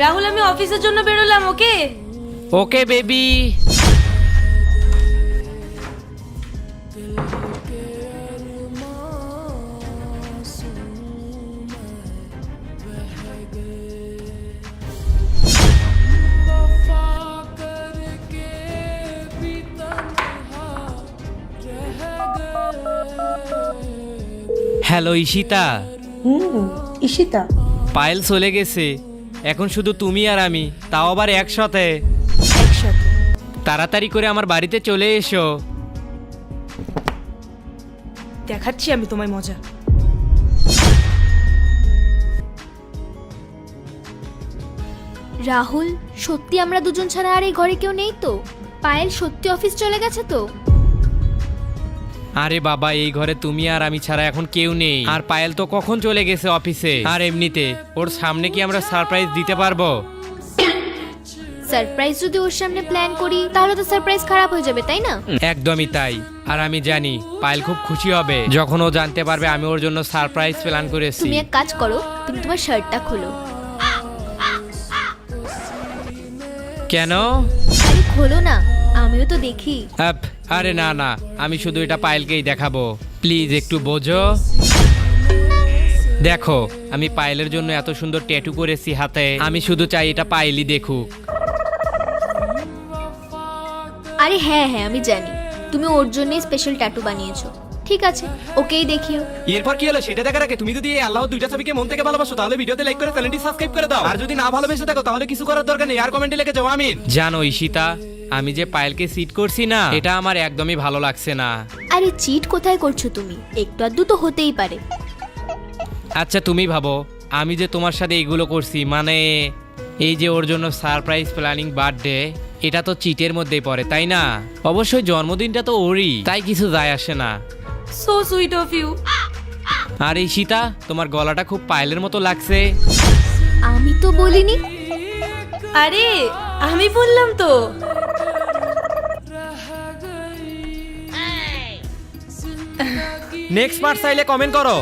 রাহুল আমি অফিসের জন্য বেরোলাম, okay? Okay baby. Hello Ishita. Ishita? Payel চলে গেছে, এখন শুধু তুমি আর আমি, তাও আবার একসাথে। একসাথে? তাড়াতাড়ি করে আমার বাড়িতে চলে এসো। দেখাচ্ছি আমি তোমায় মজা। রাহুল, সত্যি আমরা দুজন ছাড়া আর এই ঘরে কেউ নেই তো? পায়েল সত্যি অফিস চলে গেছে তো? আরে বাবা, এই ঘরে তুমি আর আমি ছাড়া এখন কেউ নেই। আর পায়েল তো কখন চলে গেছে অফিসে। আর এমনিতে ওর সামনে কি আমরা সারপ্রাইজ দিতে পারবো? সারপ্রাইজ যদি ওর সামনে প্ল্যান করি তাহলে তো সারপ্রাইজ খারাপ হয়ে যাবে, তাই না? একদমই তাই। আর আমি জানি পায়েল খুব খুশি হবে যখন ও জানতে পারবে আমি ওর জন্য সারপ্রাইজ প্ল্যান করেছি। তুমি এক কাজ করো, তুমি তোমার শার্টটা খোলো। কেন? আরে খোলো না, আমিও তো দেখি। আরে না না, আমি শুধু এটা পায়েলকেই দেখাবো। প্লিজ একটু বোঝো। দেখো, আমি পায়েলের জন্য এত সুন্দর ট্যাটু করেছি হাতে। আমি শুধু চাই এটা পায়েলই দেখুক। আরে হ্যাঁ হ্যাঁ, আমি জানি তুমি ওর জন্যই স্পেশাল ট্যাটু বানিয়েছো। ঠিক আছে, ওকেই দেখিও। এরপর কি হলো সেটা দেখার আগে তুমি যদি এই আল্লাহর দুইটা ছবিকে মন থেকে ভালোবাসো তাহলে ভিডিওতে লাইক করে চ্যানেলটি সাবস্ক্রাইব করে দাও। আর যদি না ভালোবেসে থাকো তাহলে কিছু করার দরকার নেই, আর কমেন্টে লিখে যাও আমিন। জানো ঈশিতা, আমি যে পায়েলকে সিট করছি না, এটা আমার একদমই ভালো লাগছে না। আরে চিট কোথায় করছো তুমি? একটু আধটু তো হতেই পারে। আচ্ছা তুমি ভাবো, আমি যে তোমার সাথে এইগুলো করছি, মানে এই যে ওর জন্য সারপ্রাইজ প্ল্যানিং বার্থডে, এটা তো চিটের মধ্যেই পড়ে, তাই না? অবশ্যই জন্মদিনটা তো ওরই, তাই কিছু যায় আসে না। So sweet of you. আর ঈশিতা, তোমার গলাটা খুব পায়েলের মতো লাগছে। আমি তো বলিনি। আরে আমি বললাম তো। নেক্সট পার্ট চাইলে কমেন্ট করো।